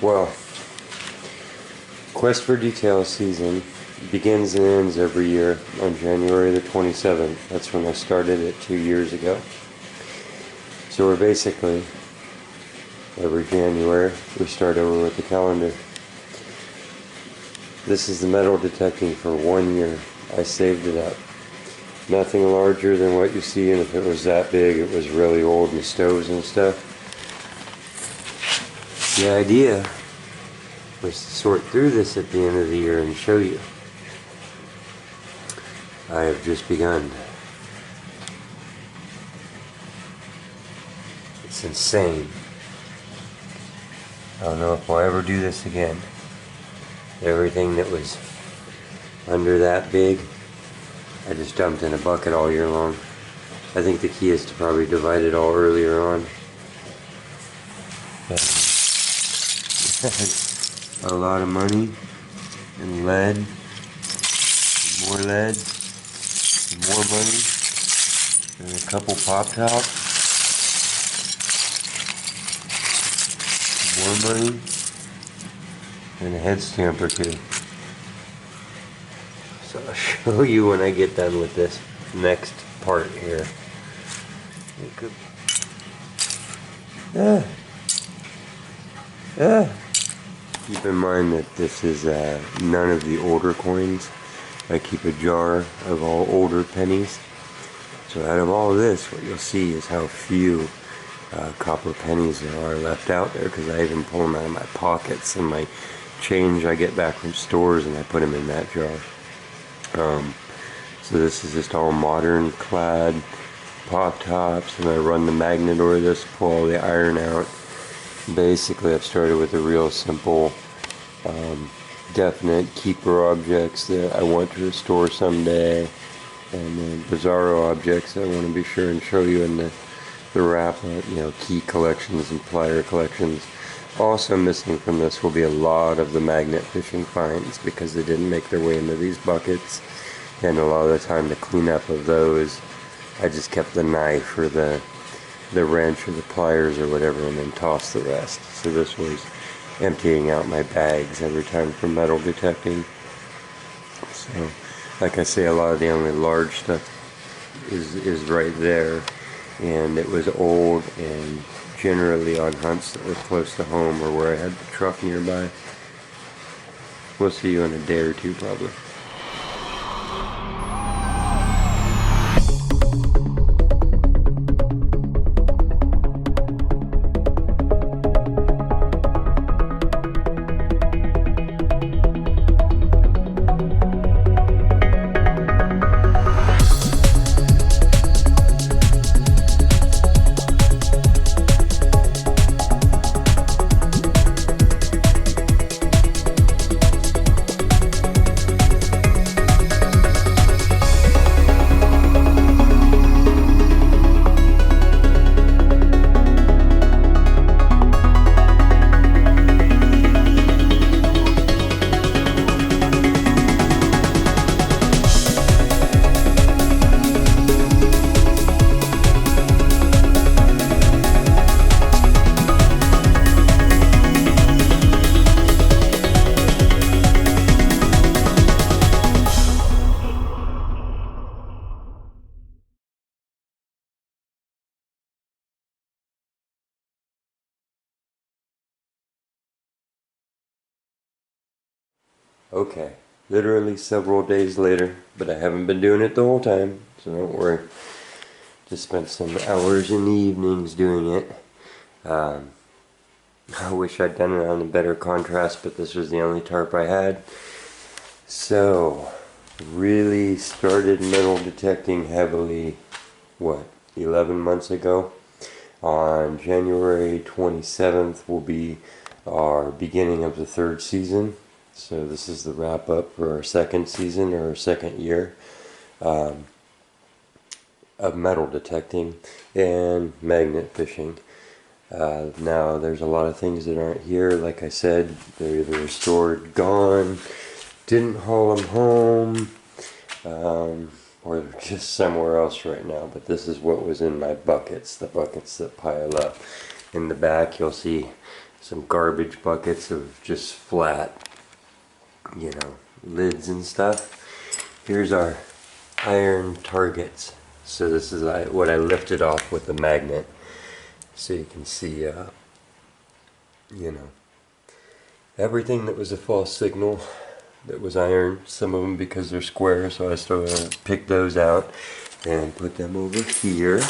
Well, Quest for Detail season begins and ends every year on January the 27th. That's when I started it 2 years ago. So we're basically, every January, we start over with the calendar. This is the metal detecting for 1 year. I saved it up. Nothing larger than what you see, and if it was that big, it was really old in stoves and stuff. The idea was to sort through this at the end of the year and show you. I have just begun. It's insane. I don't know if I'll ever do this again. Everything that was under that big, I just dumped in a bucket all year long. I think the key is to probably divide it all earlier on. A lot of money and lead, and more lead, and more money, and a couple pop tops, more money, and a head stamp or two. So I'll show you when I get done with this next part here. It could, keep in mind that this is none of the older coins. I keep a jar of all older pennies. So out of all of this, what you'll see is how few copper pennies there are left out there, because I even pull them out of my pockets, and my change I get back from stores and I put them in that jar. So this is just all modern clad pop tops, and I run the magnet over this, pull all the iron out. Basically, I've started with the real simple, definite keeper objects that I want to restore someday, and then bizarro objects I want to be sure and show you in the wrap up, you know, key collections and plier collections. Also missing from this will be a lot of the magnet fishing finds, because they didn't make their way into these buckets, and a lot of the time the cleanup of those, I just kept the knife or the wrench or the pliers or whatever, and then tossed the rest. So this was emptying out my bags every time for metal detecting. So, like I say, a lot of the only large stuff is right there, and it was old and generally on hunts that were close to home or where I had the truck nearby. We'll see you in a day or two probably. Okay, literally several days later, but I haven't been doing it the whole time, so don't worry. Just spent some hours in the evenings doing it. I wish I'd done it on a better contrast, but this was the only tarp I had. So, really started metal detecting heavily, 11 months ago. On January 27th will be our beginning of the third season. So this is the wrap up for our second season, or our second year of metal detecting and magnet fishing. Now there's a lot of things that aren't here. Like I said, they're either restored, gone, didn't haul them home, or they're just somewhere else right now. But this is what was in my buckets, the buckets that pile up. In the back you'll see some garbage buckets of just flat, lids and stuff. Here's our iron targets. So this is what I lifted off with the magnet. So you can see, everything that was a false signal that was iron. Some of them because they're square, so I still pick those out and put them over here,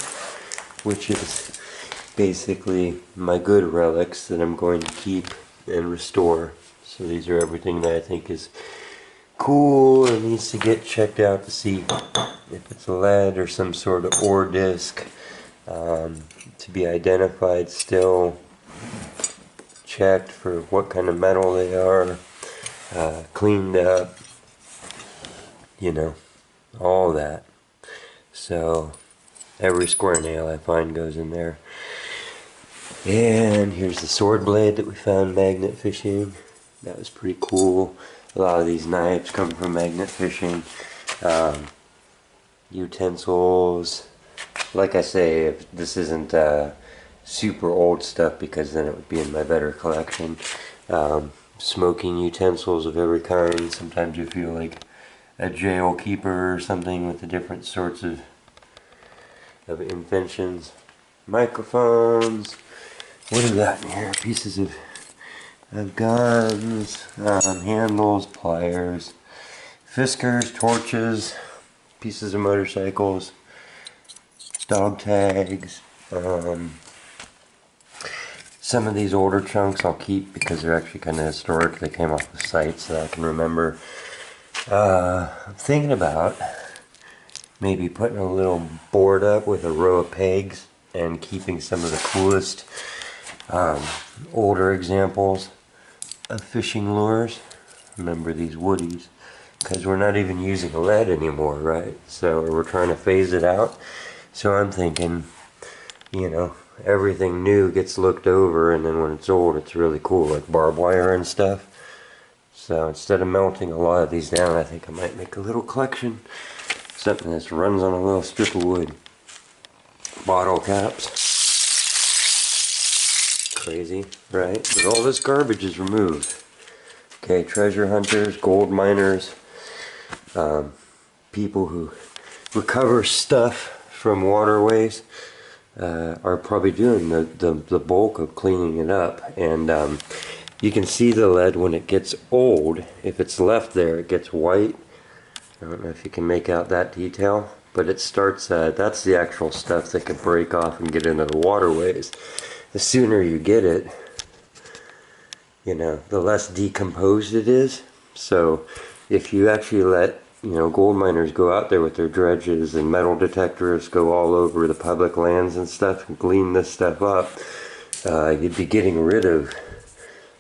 which is basically my good relics that I'm going to keep and restore. So these are everything that I think is cool and needs to get checked out to see if it's lead or some sort of ore disc, to be identified still, checked for what kind of metal they are, cleaned up, all that. So every square nail I find goes in there. And here's the sword blade that we found magnet fishing. That was pretty cool. A lot of these knives come from magnet fishing. Utensils. Like I say, if this isn't super old stuff, because then it would be in my better collection. Smoking utensils of every kind. Sometimes you feel like a jail keeper or something with the different sorts of inventions. Microphones. What is that in here? Pieces of guns, handles, pliers, fiskars, torches, pieces of motorcycles, dog tags. Some of these older chunks I'll keep because they're actually kind of historic. They came off the site so I can remember. I'm thinking about maybe putting a little board up with a row of pegs and keeping some of the coolest older examples of fishing lures. Remember these woodies, because we're not even using lead anymore, right? So we're trying to phase it out. So I'm thinking, everything new gets looked over, and then when it's old it's really cool, like barbed wire and stuff. So instead of melting a lot of these down, I think I might make a little collection, something that runs on a little strip of wood. Bottle caps. Crazy, right? But all this garbage is removed. Okay, treasure hunters, gold miners, people who recover stuff from waterways are probably doing the bulk of cleaning it up. And you can see the lead when it gets old. If it's left there, it gets white. I don't know if you can make out that detail, but it starts, that's the actual stuff that could break off and get into the waterways. The sooner you get it, the less decomposed it is. So if you actually let, gold miners go out there with their dredges and metal detectors, go all over the public lands and stuff and clean this stuff up, you'd be getting rid of,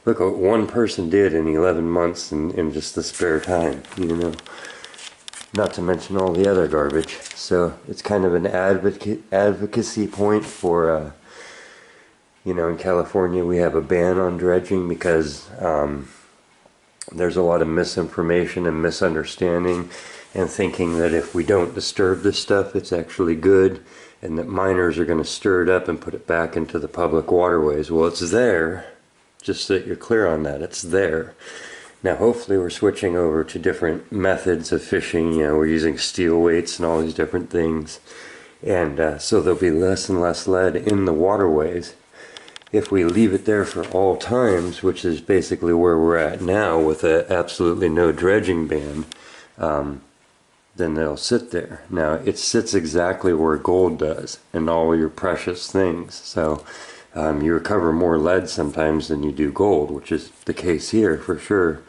look what one person did in 11 months in just the spare time, Not to mention all the other garbage. So it's kind of an advocacy point for, in California we have a ban on dredging because there's a lot of misinformation and misunderstanding and thinking that if we don't disturb this stuff, it's actually good, and that miners are going to stir it up and put it back into the public waterways. Well, it's there, just so that you're clear on that. It's there. Now hopefully we're switching over to different methods of fishing. We're using steel weights and all these different things, and so there'll be less and less lead in the waterways. If we leave it there for all times, which is basically where we're at now with absolutely no dredging ban, then they'll sit there. Now it sits exactly where gold does and all your precious things. So you recover more lead sometimes than you do gold, which is the case here for sure.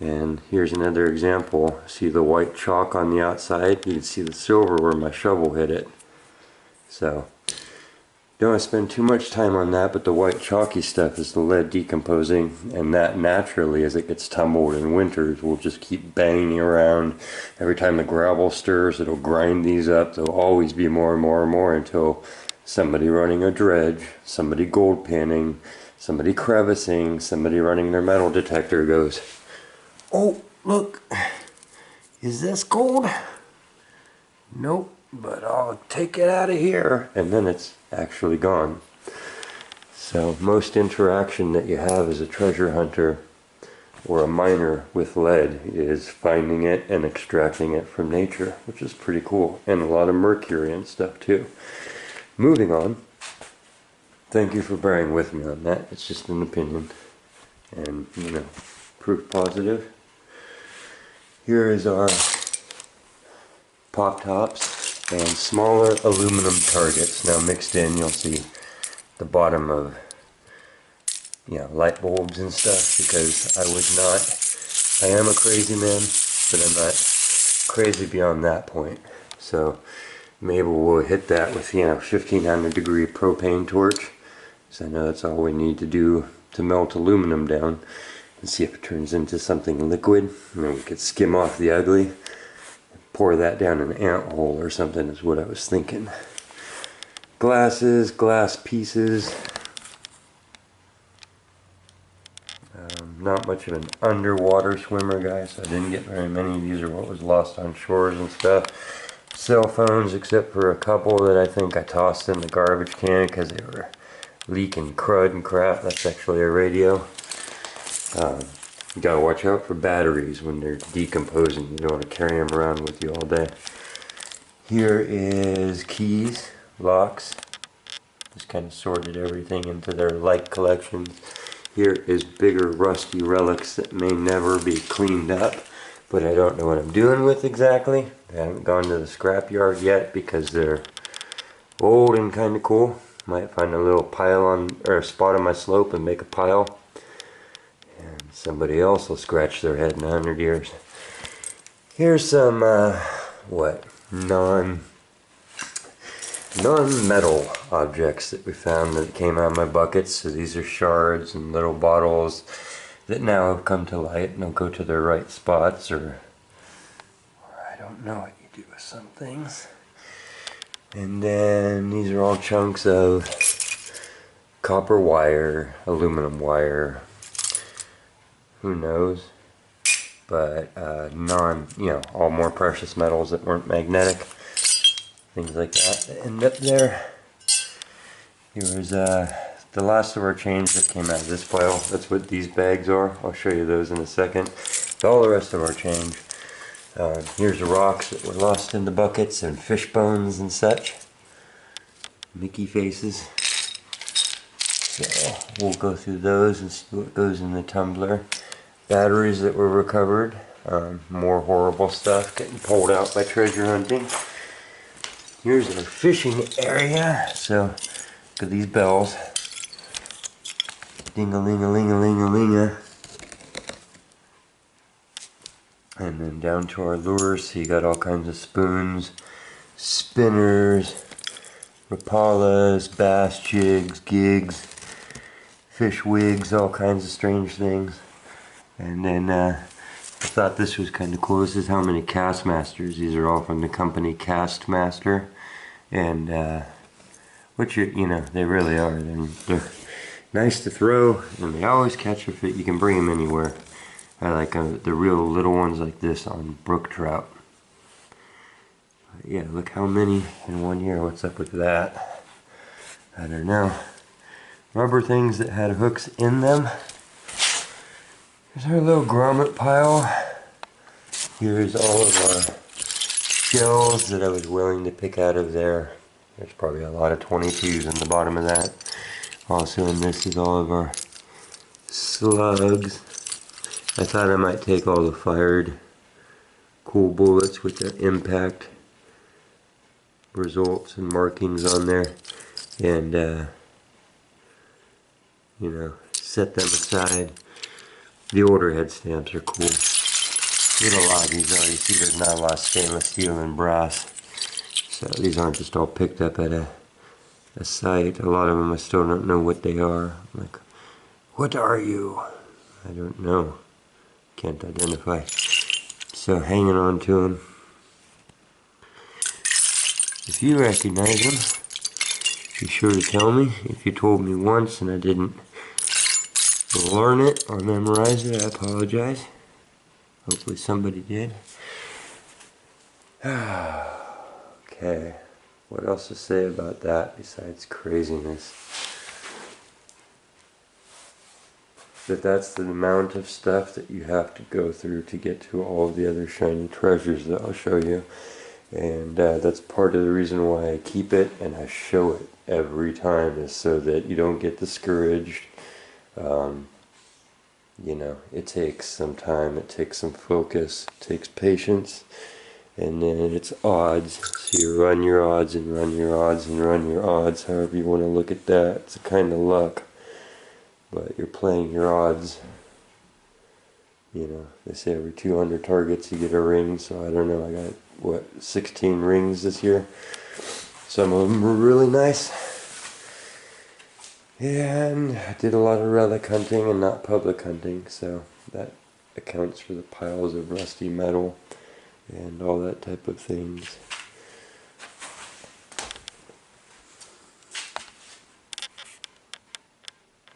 And here's another example. See the white chalk on the outside? You can see the silver where my shovel hit it. So don't want to spend too much time on that, but the white chalky stuff is the lead decomposing, and that naturally, as it gets tumbled in winters, will just keep banging around. Every time the gravel stirs, it'll grind these up. There'll always be more and more and more until somebody running a dredge, somebody gold panning, somebody crevicing, somebody running their metal detector goes, "Oh, look, is this gold? Nope, but I'll take it out of here." And then it's actually gone. So most interaction that you have as a treasure hunter or a miner with lead is finding it and extracting it from nature, which is pretty cool. And a lot of mercury and stuff too. Moving on. Thank you for bearing with me on that. It's just an opinion. And, you know, proof positive. Here is our pop tops and smaller aluminum targets. Now mixed in, you'll see the bottom of, you know, light bulbs and stuff, because I am a crazy man, but I'm not crazy beyond that point. So maybe we'll hit that with, you know, 1500 degree propane torch. So I know that's all we need to do to melt aluminum down, and see if it turns into something liquid. And then we could skim off the ugly, pour that down an ant hole or something is what I was thinking. Glasses, glass pieces. Not much of an underwater swimmer, guys. So I didn't get very many. These are what was lost on shores and stuff. Cell phones, except for a couple that I think I tossed in the garbage can because they were leaking crud and crap. That's actually a radio. You gotta watch out for batteries when they're decomposing. You don't want to carry them around with you all day. Here is keys, locks. Just kind of sorted everything into their like collections. Here is bigger rusty relics that may never be cleaned up, but I don't know what I'm doing with exactly. I haven't gone to the scrapyard yet because they're old and kind of cool. Might find a little pile on, or a spot on my slope and make a pile. And somebody else will scratch their head in 100 years. Here's some, non-metal objects that we found that came out of my buckets. So these are shards and little bottles that now have come to light, and they'll go to their right spots, or I don't know what you do with some things. And then these are all chunks of copper wire, aluminum wire, who knows, but all more precious metals that weren't magnetic, things like that end up there. Here was the last of our change that came out of this pile. That's what these bags are. I'll show you those in a second. All the rest of our change. Here's the rocks that were lost in the buckets and fish bones and such. Mickey faces. So we'll go through those and see what goes in the tumbler. Batteries that were recovered. More horrible stuff getting pulled out by treasure hunting. Here's our fishing area. So look at these bells. Ding-a-ling-a-ling-a-ling-a-ling-a. And then down to our lures, so you got all kinds of spoons, spinners, rapalas, bass jigs, gigs, fish wigs, all kinds of strange things. And then I thought this was kind of cool. This is how many Castmasters. These are all from the company Castmaster, and which they really are. They're nice to throw, and they always catch a fit. You can bring them anywhere. I like the real little ones like this on brook trout. But yeah, look how many in 1 year. What's up with that? I don't know. Rubber things that had hooks in them. Here's our little grommet pile. Here's all of our shells that I was willing to pick out of there. There's probably a lot of 22s in the bottom of that. Also in this is all of our slugs. I thought I might take all the fired cool bullets with the impact results and markings on there, and set them aside. The older head stamps are cool. Look at a lot of these are. You see there's not a lot of stainless steel and brass. So these aren't just all picked up at a site. A lot of them I still don't know what they are. I'm like, what are you? I don't know. Can't identify. So hanging on to them. If you recognize them, be sure to tell me. If you told me once and I didn't learn it or memorize it, I apologize. Hopefully somebody did. Okay. What else to say about that besides craziness? that's the amount of stuff that you have to go through to get to all the other shiny treasures that I'll show you. And that's part of the reason why I keep it and I show it every time, is so that you don't get discouraged. You know, it takes some time, it takes some focus, it takes patience, and then it's odds. So you run your odds and run your odds and run your odds, however you want to look at that. It's a kind of luck, but you're playing your odds. You know, they say every 200 targets you get a ring, so I don't know, I got, what, 16 rings this year? Some of them were really nice. And I did a lot of relic hunting and not public hunting, so that accounts for the piles of rusty metal and all that type of things.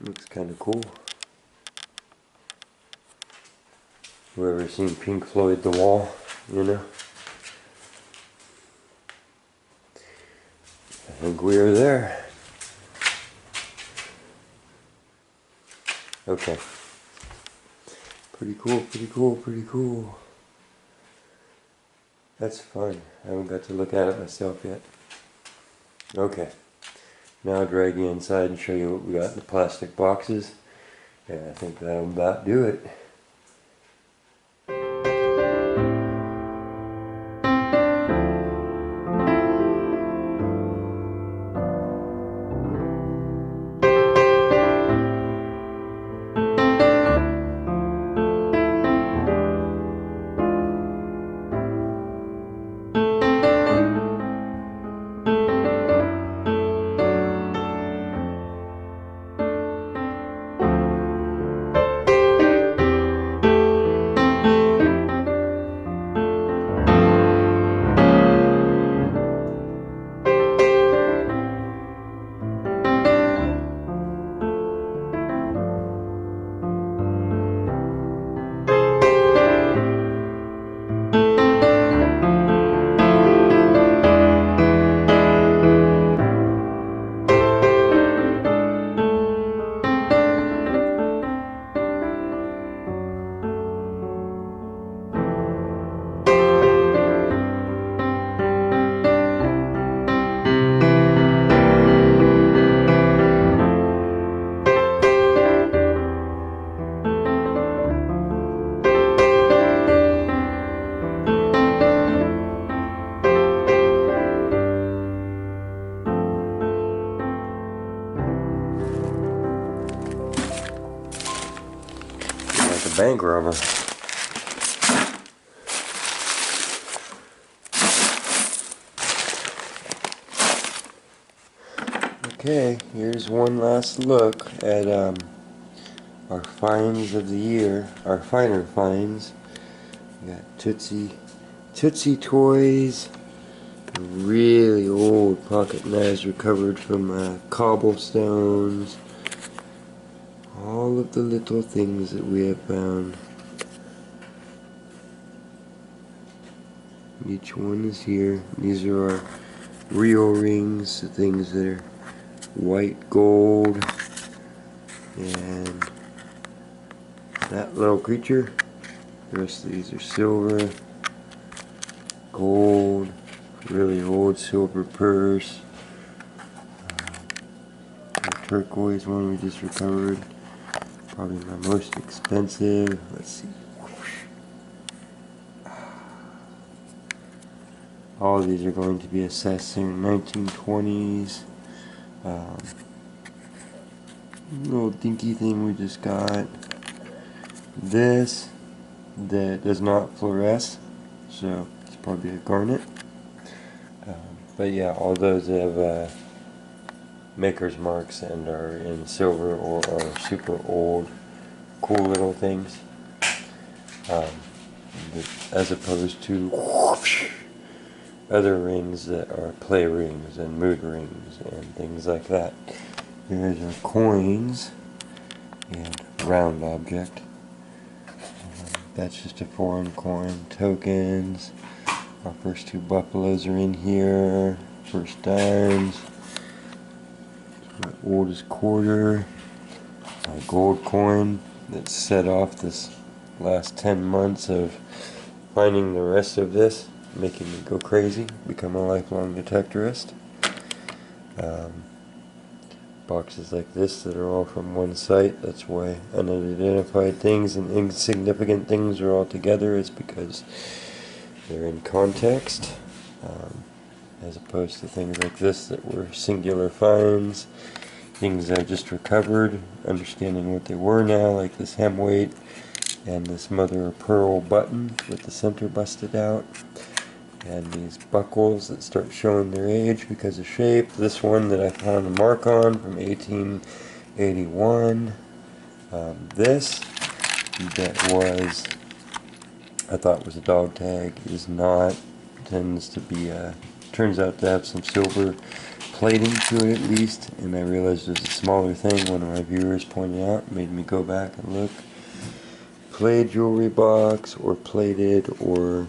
Looks kind of cool. Whoever seen Pink Floyd The Wall, you know? I think we are there. Okay. Pretty cool, pretty cool, pretty cool. That's fun. I haven't got to look at it myself yet. Okay. Now I'll drag you inside and show you what we got in the plastic boxes. And I think that'll about do it. Like a bank robber. Okay, here's one last look at our finds of the year, our finer finds. We got Tootsie toys, really old pocket knives recovered from cobblestones. All of the little things that we have found. Each one is here. These are our real rings, the things that are white gold. And that little creature. The rest of these are silver, gold, really old silver purse. The turquoise one we just recovered. Probably my most expensive. Let's see. All of these are going to be assessed in 1920s. Little dinky thing we just got. This that does not fluoresce, so it's probably a garnet. But yeah, all those have maker's marks and are in silver or are super old, cool little things. As opposed to other rings that are play rings and mood rings and things like that. Here's our coins and round object. That's just a foreign coin. Tokens. Our first two buffaloes are in here. First dimes. My oldest quarter. My gold coin. that set off this last 10 months of finding the rest of this, making me go crazy, become a lifelong detectorist. Boxes like this that are all from one site, that's why unidentified things and insignificant things are all together, is because they're in context, as opposed to things like this that were singular finds, things I just recovered, understanding what they were now, like this hem weight and this mother of pearl button with the center busted out, and these buckles that start showing their age because of shape. This one that I found a mark on from 1881. This that was, I thought was a dog tag, is not. Tends to be turns out to have some silver plating to it at least, and I realized it was a smaller thing. One of my viewers pointed out, made me go back and look. Plated jewelry box, or plated, or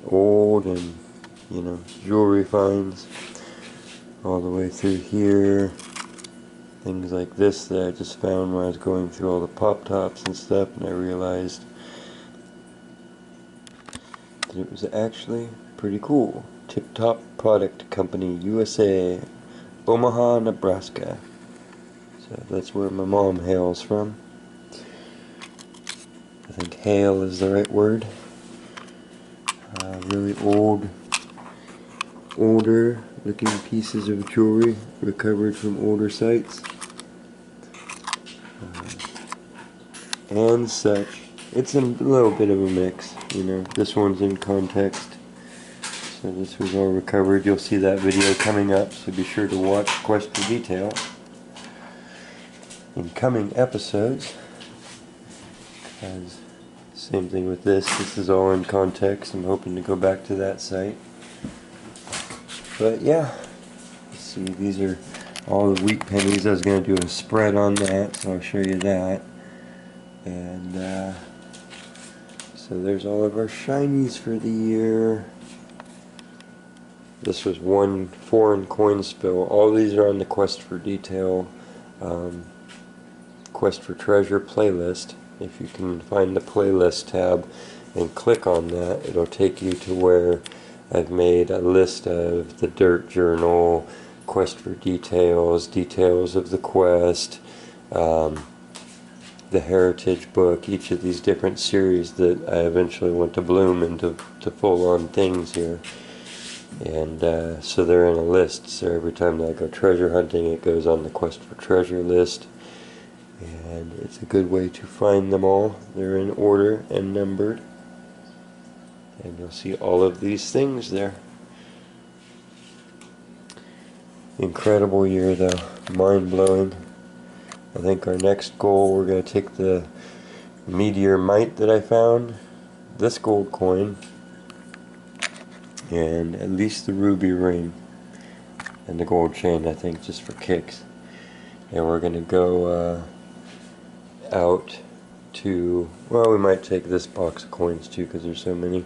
old, and jewelry finds all the way through here. Things like this that I just found when I was going through all the pop tops and stuff, and I realized that it was actually pretty cool. Tip Top Product Company USA, Omaha, Nebraska. So that's where my mom hails from. I think hail is the right word. Really older looking pieces of jewelry recovered from older sites, and such. It's a little bit of a mix, this one's in context, so this was all recovered. You'll see that video coming up, so be sure to watch Quest for Detail in coming episodes, because same thing with this is all in context. I'm hoping to go back to that site. But yeah, let's see, these are all the wheat pennies. I was going to do a spread on that, so I'll show you that. And so there's all of our shinies for the year. This was one foreign coin spill. All these are on the Quest for Detail, Quest for Treasure playlist. If you can find the playlist tab and click on that, it'll take you to where I've made a list of the Dirt Journal, Quest for Details, details of the quest, the Heritage book, each of these different series that I eventually want to bloom into full-on things here. And so they're in a list, so every time I go treasure hunting, it goes on the Quest for Treasure list. And it's a good way to find them all. They're in order and numbered. And you'll see all of these things there. Incredible year though. Mind-blowing. I think our next goal, we're going to take the meteor mite that I found, this gold coin, and at least the ruby ring, and the gold chain, I think, just for kicks. And we're going to go out to, well, we might take this box of coins too because there's so many,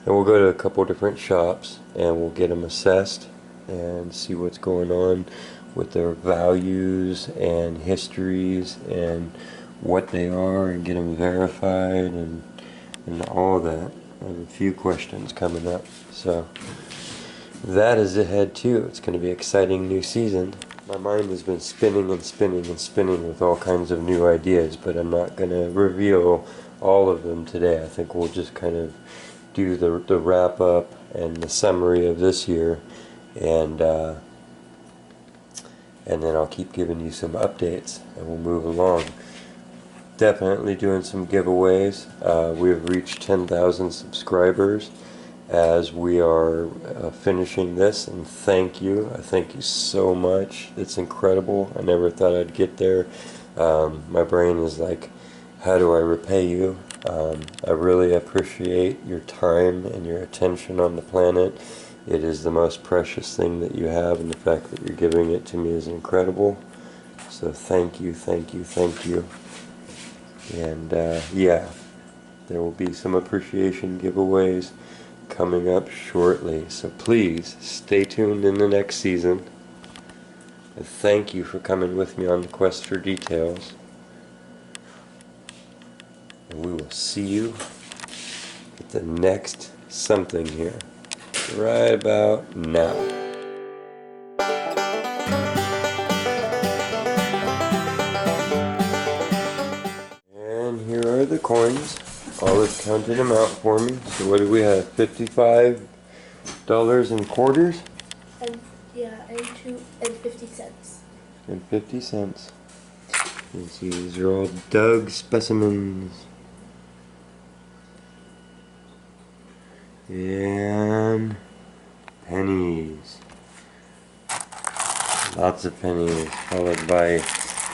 and we'll go to a couple different shops and we'll get them assessed and see what's going on with their values and histories and what they are, and get them verified and all that. I have a few questions coming up, so that is ahead too. It's going to be an exciting new season. My mind has been spinning and spinning and spinning with all kinds of new ideas, but I'm not going to reveal all of them today. I think we'll just kind of do the wrap up and the summary of this year, and then I'll keep giving you some updates and we'll move along. Definitely doing some giveaways. We've reached 10,000 subscribers as we are finishing this, and thank you. I thank you so much. It's incredible. I never thought I'd get there. My brain is like, how do I repay you? I really appreciate your time and your attention on the planet. It is the most precious thing that you have, and the fact that you're giving it to me is incredible. So thank you, thank you, thank you. And yeah, there will be some appreciation giveaways coming up shortly, so please stay tuned in the next season. And thank you for coming with me on the Quest for Details. and we will see you at the next something here right about now. And here are the coins. Olive counted them out for me. So what do we have? $55 in quarters? And and 50 cents. And 50 cents. You can see these are all dug specimens. And pennies. Lots of pennies, followed by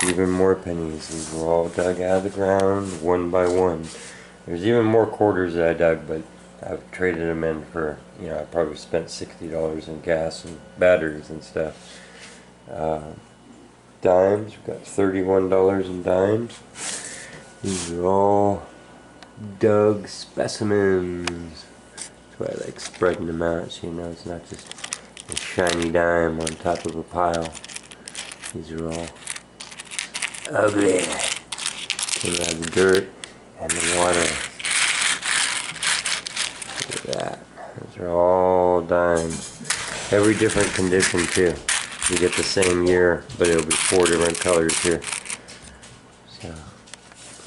even more pennies. These were all dug out of the ground one by one. There's even more quarters that I dug, but I've traded them in for, you know, I probably spent $60 in gas and batteries and stuff. Dimes, we've got $31 in dimes. These are all dug specimens. That's why I like spreading them out so you know it's not just a shiny dime on top of a pile. These are all ugly. Came out of the dirt and the water. Look at that. Those are all dimes. Every different condition too. You get the same year, but it'll be 4 different colors here. So,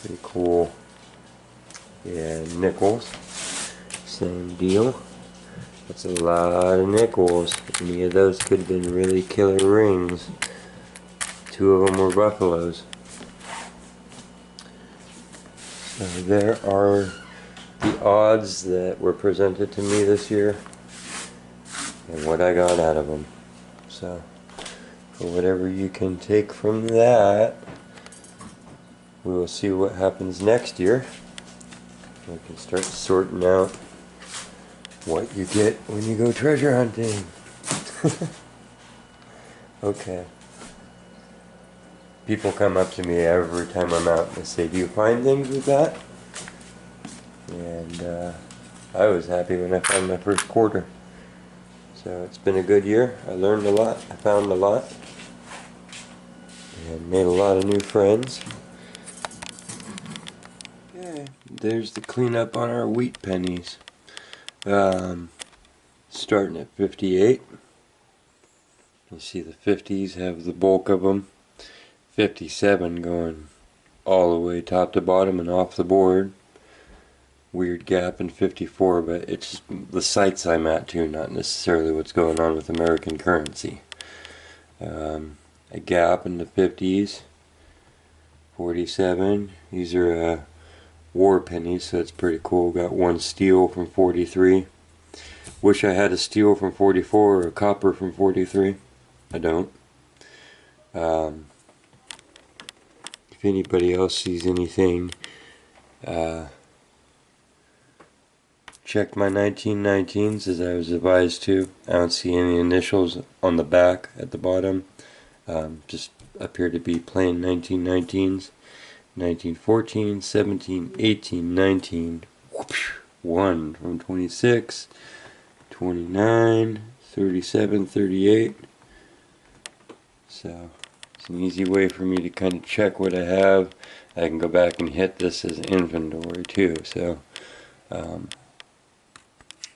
pretty cool. Yeah, nickels. Same deal. That's a lot of nickels. Any of those could have been really killer rings. 2 of them were buffaloes. So there are the odds that were presented to me this year and what I got out of them. So, for whatever you can take from that, we will see what happens next year. We can start sorting out what you get when you go treasure hunting. Okay. People come up to me every time I'm out and they say, "Do you find things with that?" And I was happy when I found my first quarter. So it's been a good year. I learned a lot. I found a lot. And made a lot of new friends. Okay, there's the cleanup on our wheat pennies. Starting at 58. You see the 50s have the bulk of them. 57 going all the way top to bottom and off the board. Weird gap in 54, but it's the sites I'm at too, not necessarily what's going on with American currency. A gap in the 50s. 47. These are war pennies, so it's pretty cool. Got one steel from 43. Wish I had a steel from 44 or a copper from 43. I don't. If anybody else sees anything, check my 1919s as I was advised to. I don't see any initials on the back at the bottom. Just appear to be plain 1919s. 1914, 17, 18, 19. Whoosh, 1 from 26, 29, 37, 38. So it's an easy way for me to kind of check what I have. I can go back and hit this as inventory too. So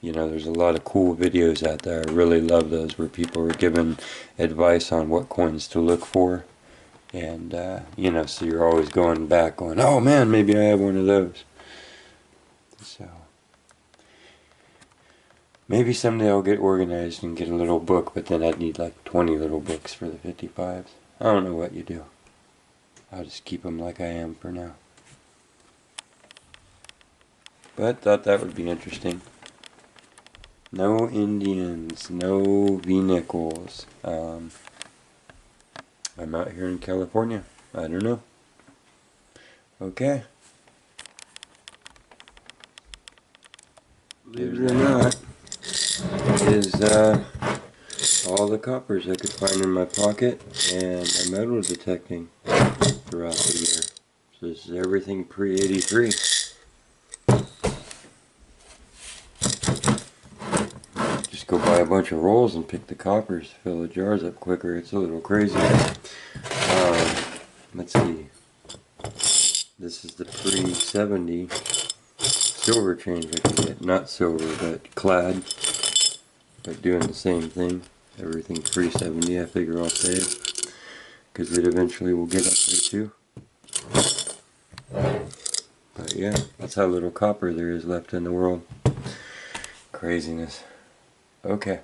you know, there's a lot of cool videos out there. I really love those where people are giving advice on what coins to look for. And you know, so you're always going back going, oh man, maybe I have one of those. So maybe someday I'll get organized and get a little book, but then I'd need like 20 little books for the 55s. I don't know what you do. I'll just keep them like I am for now. But thought that would be interesting. No Indians, no V-nickels. I'm out here in California. I don't know. Okay. Believe it or not, is all the coppers I could find in my pocket and my metal detecting throughout the year. So this is everything pre-83. Just go buy a bunch of rolls and pick the coppers, fill the jars up quicker. It's a little crazy. Let's see. This is the pre-70 silver change I could get. Not silver, but clad. But doing the same thing. Everything pre-70 I figure I'll save. Because it eventually will get up there too. But yeah, that's how little copper there is left in the world. Craziness. Okay.